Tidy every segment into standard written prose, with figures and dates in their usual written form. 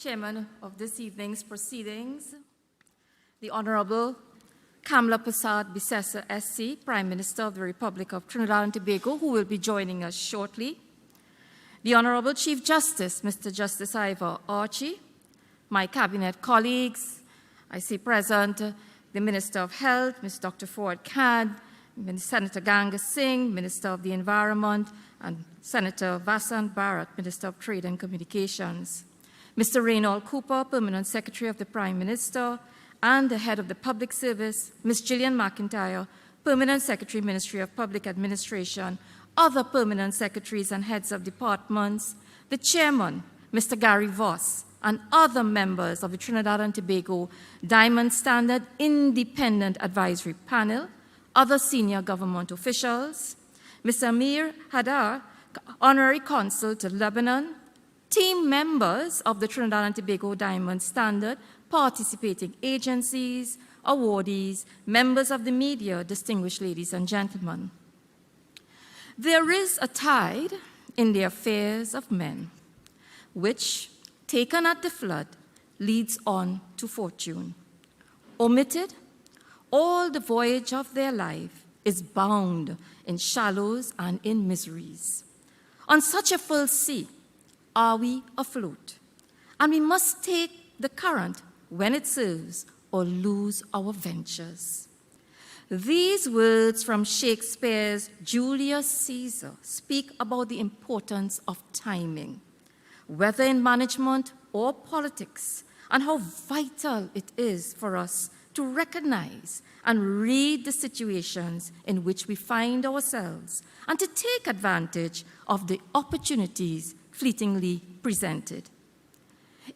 Chairman of this evening's proceedings, the Honourable Seepersad Bachan, SC, Prime Minister of the Republic of Trinidad and Tobago, who will be joining us shortly, the Honourable Chief Justice, Mr. Justice Ivor Archie, my Cabinet colleagues, I see present the Minister of Health, Ms. Dr. Ford Khan, Senator Ganga Singh, Minister of the Environment, and Senator Vasant Bharat, Minister of Trade and Communications, Mr. Reynold Cooper, Permanent Secretary of the Prime Minister, and the Head of the Public Service, Ms. Gillian McIntyre, Permanent Secretary, Ministry of Public Administration, other Permanent Secretaries and Heads of Departments, the Chairman, Mr. Gary Voss, and other members of the Trinidad and Tobago Diamond Standard Independent Advisory Panel, other senior government officials, Mr. Amir Hadar, Honorary Consul to Lebanon, team members of the Trinidad and Tobago Diamond Standard, participating agencies, awardees, members of the media, distinguished ladies and gentlemen. There is a tide in the affairs of men, which, taken at the flood, leads on to fortune. Omitted, all the voyage of their life is bound in shallows and in miseries. On such a full sea, are we afloat? And we must take the current when it serves or lose our ventures. These words from Shakespeare's Julius Caesar speak about the importance of timing, whether in management or politics, and how vital it is for us to recognize and read the situations in which we find ourselves and to take advantage of the opportunities fleetingly presented.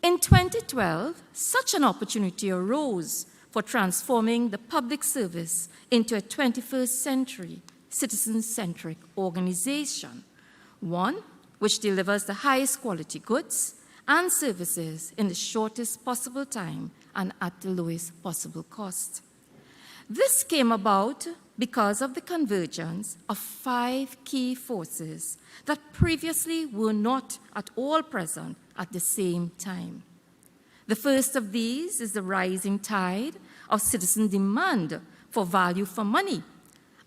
In 2012, such an opportunity arose for transforming the public service into a 21st century citizen-centric organization, one which delivers the highest quality goods and services in the shortest possible time and at the lowest possible cost. This came about because of the convergence of 5 key forces that previously were not at all present at the same time. The first of these is the rising tide of citizen demand for value for money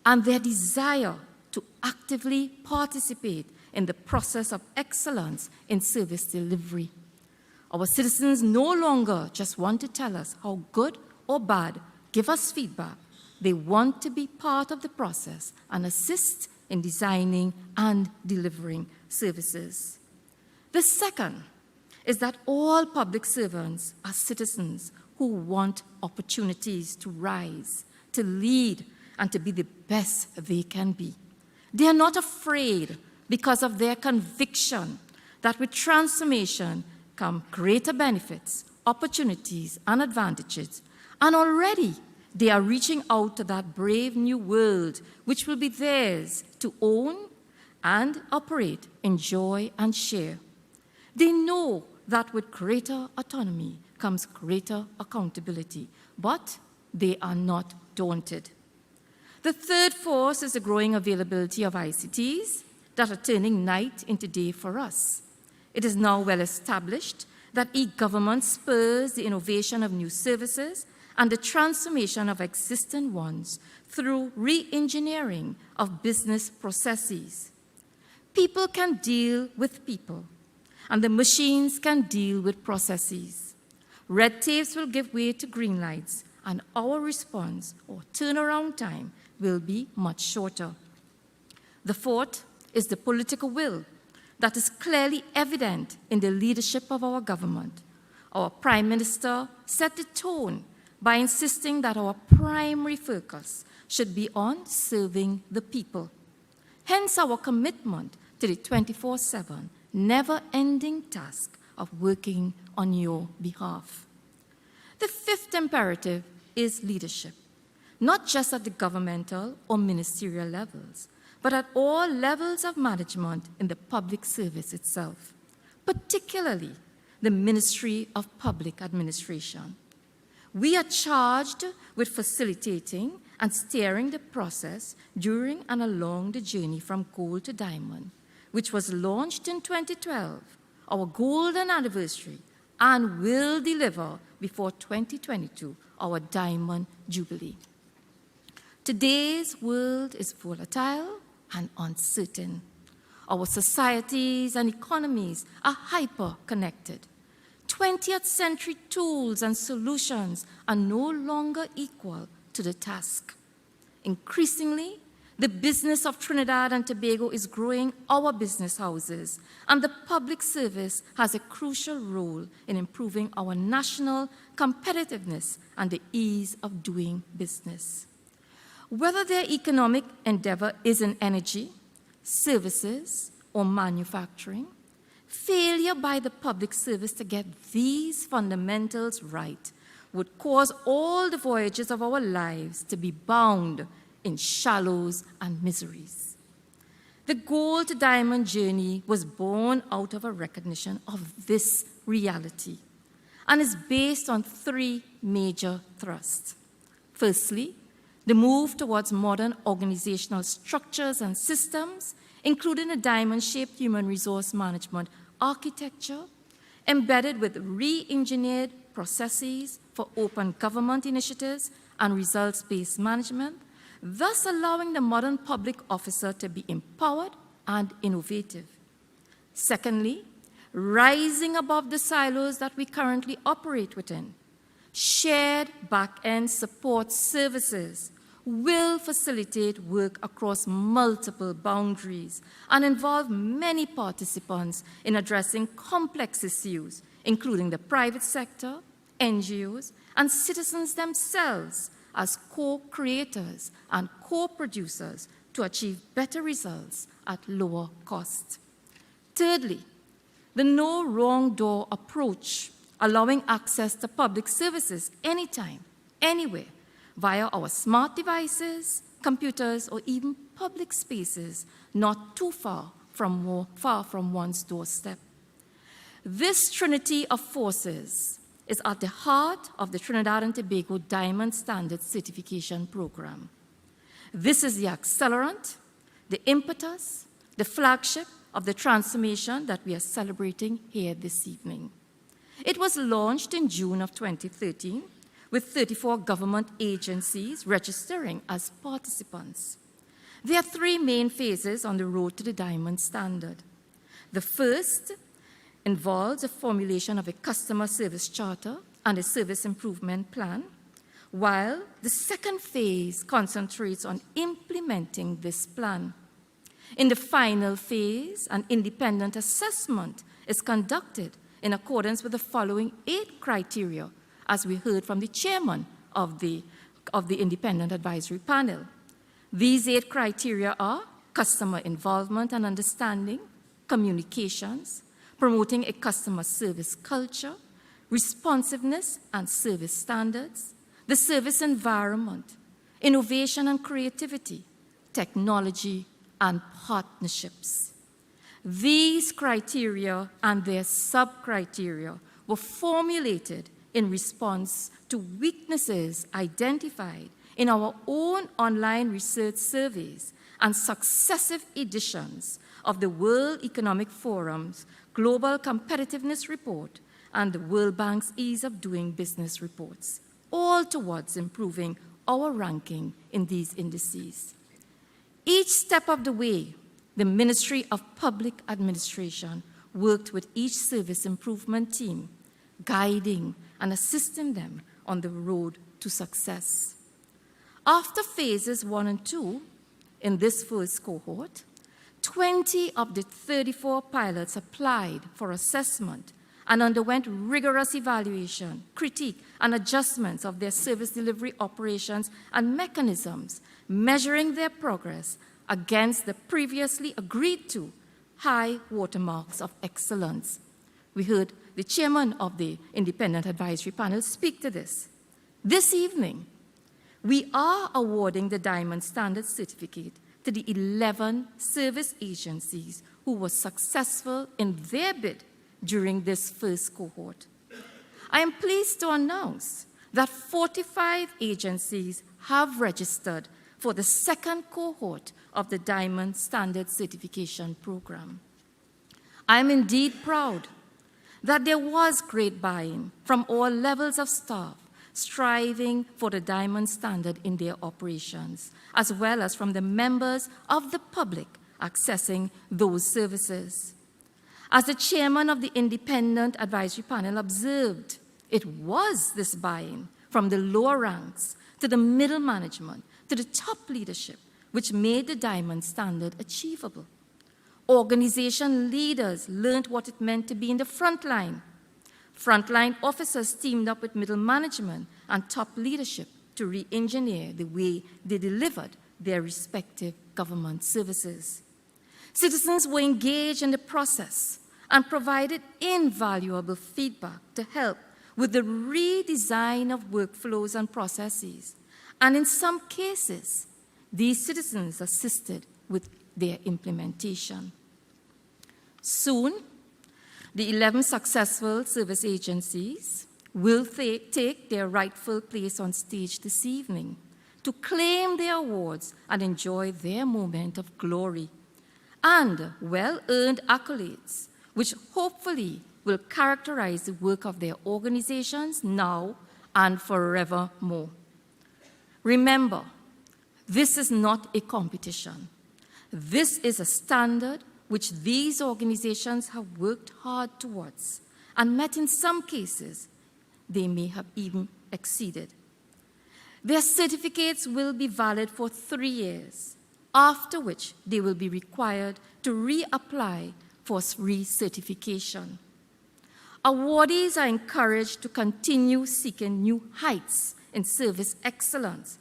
and their desire to actively participate in the process of excellence in service delivery. Our citizens no longer just want to tell us how good or bad, give us feedback. They want to be part of the process and assist in designing and delivering services. The second is that all public servants are citizens who want opportunities to rise, to lead, and to be the best they can be. They are not afraid because of their conviction that with transformation come greater benefits, opportunities, and advantages, and already they are reaching out to that brave new world which will be theirs to own and operate, enjoy, and share. They know that with greater autonomy comes greater accountability, but they are not daunted. The third force is the growing availability of ICTs that are turning night into day for us. It is now well established that e-government spurs the innovation of new services and the transformation of existing ones through re-engineering of business processes. People can deal with people, and the machines can deal with processes. Red tapes will give way to green lights, and our response or turnaround time will be much shorter. The fourth is the political will that is clearly evident in the leadership of our government. Our Prime Minister set the tone by insisting that our primary focus should be on serving the people. Hence our commitment to the 24/7, never-ending task of working on your behalf. The fifth imperative is leadership, not just at the governmental or ministerial levels, but at all levels of management in the public service itself, particularly the Ministry of Public Administration. We are charged with facilitating and steering the process during and along the journey from gold to diamond, which was launched in 2012, our golden anniversary, and will deliver before 2022, our Diamond Jubilee. Today's world is volatile and uncertain. Our societies and economies are hyper-connected. 20th century tools and solutions are no longer equal to the task. Increasingly, the business of Trinidad and Tobago is growing our business houses, and the public service has a crucial role in improving our national competitiveness and the ease of doing business. Whether their economic endeavor is in energy, services, or manufacturing, failure by the public service to get these fundamentals right would cause all the voyages of our lives to be bound in shallows and miseries. The Gold to Diamond journey was born out of a recognition of this reality and is based on three major thrusts. Firstly, the move towards modern organizational structures and systems, including a diamond-shaped human resource management architecture, embedded with re-engineered processes for open government initiatives and results-based management, thus allowing the modern public officer to be empowered and innovative. Secondly, rising above the silos that we currently operate within. Shared back-end support services will facilitate work across multiple boundaries and involve many participants in addressing complex issues, including the private sector, NGOs, and citizens themselves as co-creators and co-producers to achieve better results at lower cost. Thirdly, the no wrong door approach, allowing access to public services anytime, anywhere, via our smart devices, computers, or even public spaces not too far from one's doorstep. This trinity of forces is at the heart of the Trinidad and Tobago Diamond Standard Certification Program. This is the accelerant, the impetus, the flagship of the transformation that we are celebrating here this evening. It was launched in June of 2013 with 34 government agencies registering as participants. There are three main phases on the road to the Diamond Standard. The first involves the formulation of a customer service charter and a service improvement plan, while the second phase concentrates on implementing this plan. In the final phase, an independent assessment is conducted in accordance with the following 8 criteria, as we heard from the chairman of the Independent Advisory Panel. These 8 criteria are customer involvement and understanding, communications, promoting a customer service culture, responsiveness and service standards, the service environment, innovation and creativity, technology, and partnerships. These criteria and their sub-criteria were formulated in response to weaknesses identified in our own online research surveys and successive editions of the World Economic Forum's Global Competitiveness Report and the World Bank's Ease of Doing Business reports, all towards improving our ranking in these indices. Each step of the way, the Ministry of Public Administration worked with each service improvement team, guiding and assisting them on the road to success. After phases 1 and 2, in this first cohort, 20 of the 34 pilots applied for assessment and underwent rigorous evaluation, critique, and adjustments of their service delivery operations and mechanisms, measuring their progress against the previously agreed to high watermarks of excellence. We heard the chairman of the Independent Advisory Panel speak to this. This evening, we are awarding the Diamond Standard Certificate to the 11 service agencies who were successful in their bid during this first cohort. I am pleased to announce that 45 agencies have registered for the second cohort of the Diamond Standard Certification Program. I am indeed proud that there was great buy-in from all levels of staff, striving for the diamond standard in their operations, as well as from the members of the public accessing those services. As the chairman of the Independent Advisory Panel observed, it was this buy-in from the lower ranks to the middle management to the top leadership which made the diamond standard achievable. Organization leaders learned what it meant to be in the front line. Frontline officers teamed up with middle management and top leadership to re-engineer the way they delivered their respective government services. Citizens were engaged in the process and provided invaluable feedback to help with the redesign of workflows and processes. And in some cases, these citizens assisted with their implementation. Soon, the 11 successful service agencies will take their rightful place on stage this evening to claim their awards and enjoy their moment of glory and well-earned accolades, which hopefully will characterize the work of their organizations now and forevermore. Remember, this is not a competition. This is a standard which these organizations have worked hard towards and met in some cases, they may have even exceeded. Their certificates will be valid for 3 years, after which they will be required to reapply for recertification. Awardees are encouraged to continue seeking new heights in service excellence,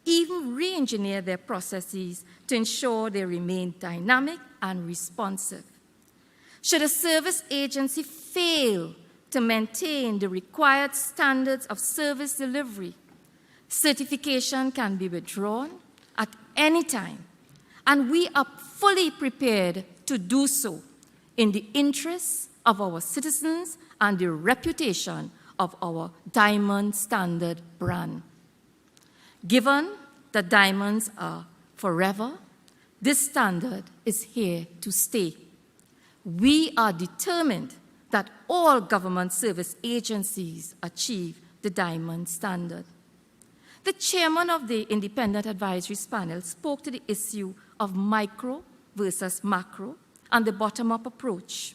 even re-engineer their processes to ensure they remain dynamic and responsive. Should a service agency fail to maintain the required standards of service delivery, certification can be withdrawn at any time, and we are fully prepared to do so in the interests of our citizens and the reputation of our Diamond Standard brand. Given that diamonds are forever, this standard is here to stay. We are determined that all government service agencies achieve the Diamond Standard. The chairman of the Independent Advisory Panel spoke to the issue of micro versus macro and the bottom-up approach.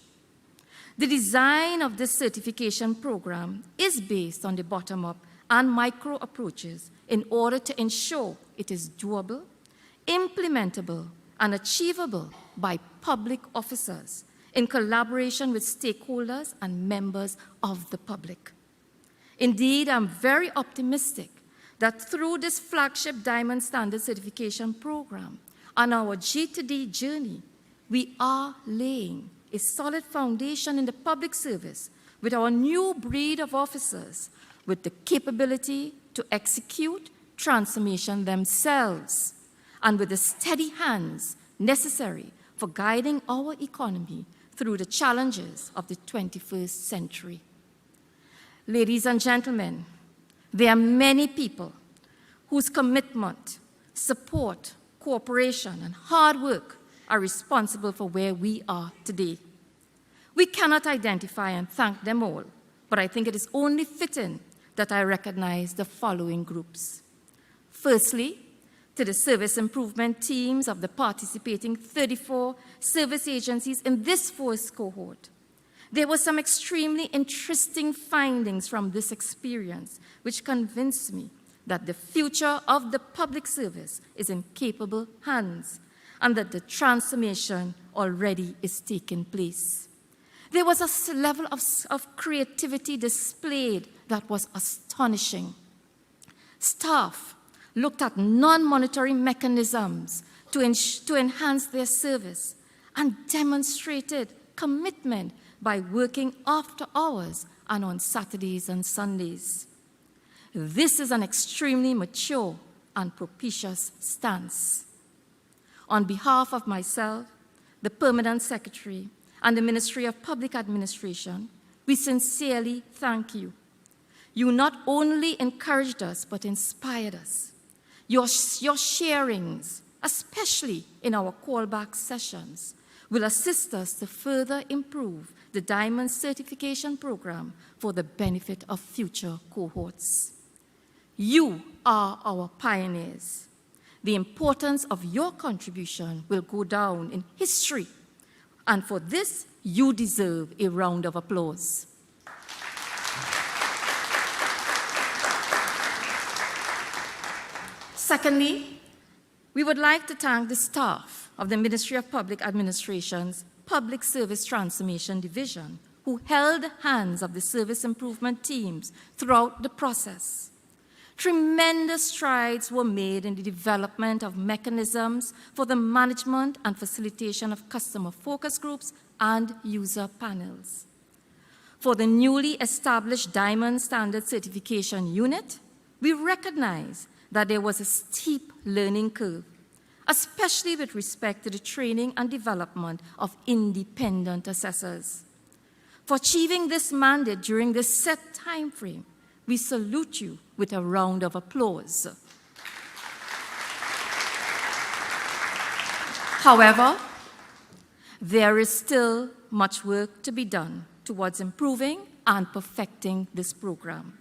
The design of this certification program is based on the bottom-up and micro approaches in order to ensure it is doable, implementable, and achievable by public officers in collaboration with stakeholders and members of the public. Indeed, I'm very optimistic that through this flagship Diamond Standard Certification Program on our G2D journey, we are laying a solid foundation in the public service with our new breed of officers with the capability to execute transformation themselves and with the steady hands necessary for guiding our economy through the challenges of the 21st century. Ladies and gentlemen, there are many people whose commitment, support, cooperation, and hard work are responsible for where we are today. We cannot identify and thank them all, but I think it is only fitting that I recognize the following groups. Firstly, to the service improvement teams of the participating 34 service agencies in this first cohort. There were some extremely interesting findings from this experience, which convinced me that the future of the public service is in capable hands and that the transformation already is taking place. There was a level of creativity displayed that was astonishing. Staff looked at non-monetary mechanisms to enhance their service and demonstrated commitment by working after hours and on Saturdays and Sundays. This is an extremely mature and propitious stance. On behalf of myself, the Permanent Secretary, and the Ministry of Public Administration, we sincerely thank you. You not only encouraged us, but inspired us. Your sharings, especially in our callback sessions, will assist us to further improve the Diamond Certification Program for the benefit of future cohorts. You are our pioneers. The importance of your contribution will go down in history, and for this, you deserve a round of applause. Secondly, we would like to thank the staff of the Ministry of Public Administration's Public Service Transformation Division, who held the hands of the service improvement teams throughout the process. Tremendous strides were made in the development of mechanisms for the management and facilitation of customer focus groups and user panels. For the newly established Diamond Standard Certification Unit, we recognize that there was a steep learning curve, especially with respect to the training and development of independent assessors. For achieving this mandate during this set time frame, we salute you with a round of applause. However, there is still much work to be done towards improving and perfecting this program.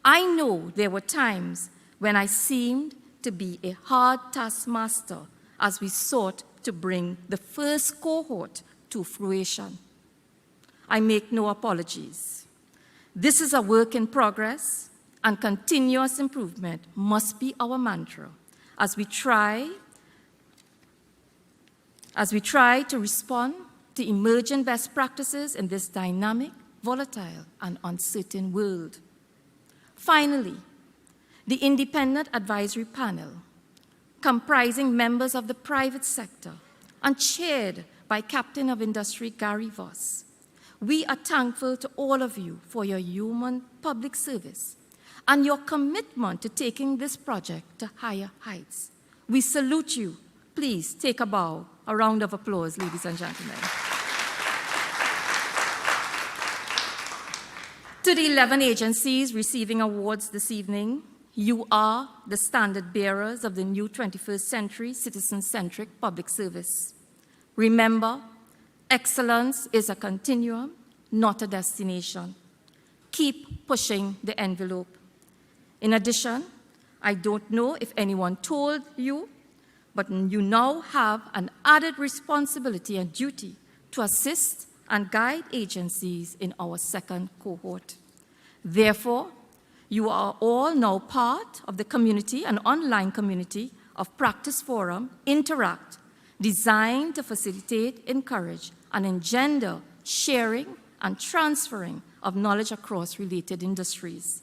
I know there were times when I seemed to be a hard taskmaster as we sought to bring the first cohort to fruition. I make no apologies. This is a work in progress, and continuous improvement must be our mantra as we try to respond to emerging best practices in this dynamic, volatile, and uncertain world. Finally, the Independent Advisory Panel, comprising members of the private sector and chaired by Captain of Industry Gary Voss. We are thankful to all of you for your human public service and your commitment to taking this project to higher heights. We salute you. Please take a bow, a round of applause, ladies and gentlemen. To the 11 agencies receiving awards this evening, you are the standard bearers of the new 21st century citizen-centric public service. Remember, excellence is a continuum, not a destination. Keep pushing the envelope. In addition, I don't know if anyone told you, but you now have an added responsibility and duty to assist and guide agencies in our second cohort. Therefore, you are all now part of the community, an online community of Practice Forum, Interact, designed to facilitate, encourage, and engender sharing and transferring of knowledge across related industries.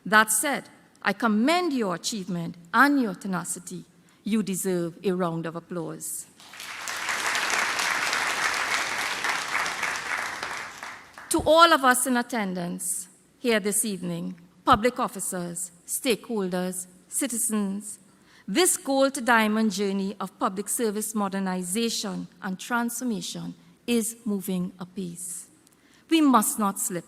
That said, I commend your achievement and your tenacity. You deserve a round of applause. To all of us in attendance here this evening, public officers, stakeholders, citizens, this Gold to Diamond journey of public service modernization and transformation is moving apace. We must not slip.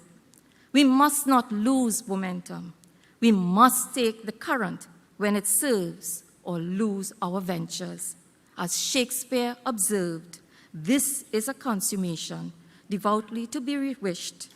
We must not lose momentum. We must take the current when it serves or lose our ventures. As Shakespeare observed, this is a consummation devoutly to be wished.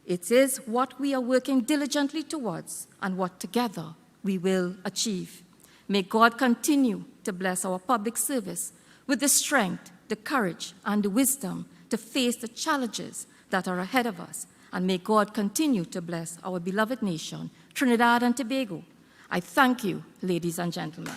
It is what we are working diligently towards and what together we will achieve. May God continue to bless our public service with the strength, the courage, and the wisdom to face the challenges that are ahead of us. And may God continue to bless our beloved nation, Trinidad and Tobago. I thank you, ladies and gentlemen.